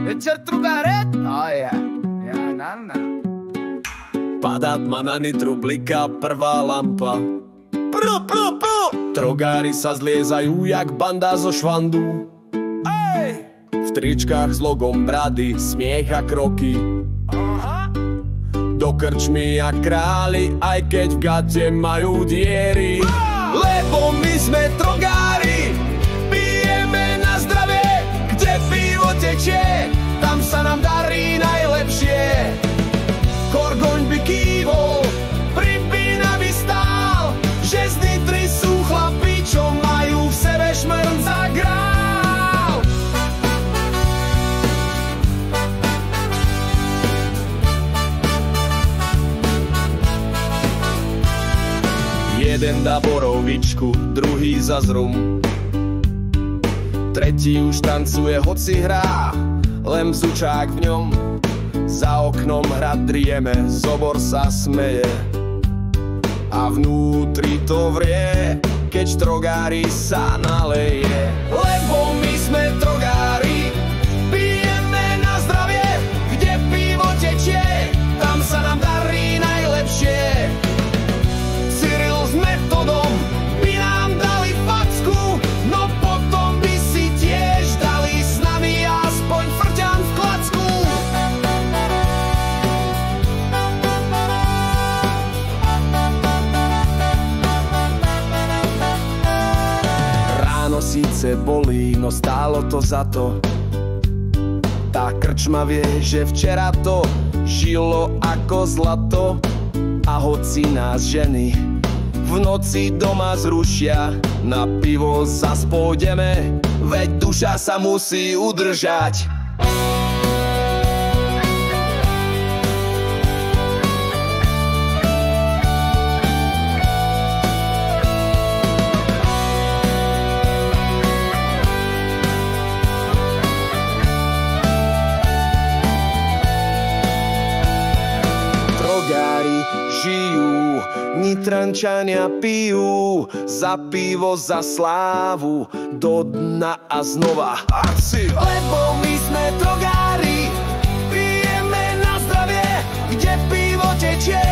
Večer trugaret? Oh ja, na. Padá tma na nitru, bliká prvá lampa. Trogári sa zliezajú jak banda zo švandu. V tričkách s logom brady, smiech a kroky. Do krčmy a králi, aj keď v gate majú diery. Lebo my sme trogári, pijeme na zdravie. Kde pivo tečie, tam sa nám darí najlepšie. Korgoň by kývol, pripínavý stál, že z Nitry sú chlapi, čo majú v sebe šmrnc a grál. Jeden dá borovičku, druhý zas rum. Tretí už tancuje, hoci hrá, len bzučák v ňom. Za oknom hrad drieme, zobor sa smeje a vnútri to vrie, keď trogári sa naleje. Lebo my sme trogári, pijeme na zdravie. Kde pivo tečie, tam sa nám darí najlepšie. Cyril s Metodom by nám dali facku, no potom by si tiež dali s nami aspoň frťan v klacku. Ráno síce bolí, no stálo to za to. Tá krčma vie, že včera to žilo ako zlato. A hoci nás ženy v noci doma zrušia, na pivo zas pôjdeme, veď duša sa musí udržať. Trogári žijú, Nitrančania pijú, za pivo, za slávu, do dna a znova. Lebo my sme trogári, pijeme na zdravie. Kde pivo tečie,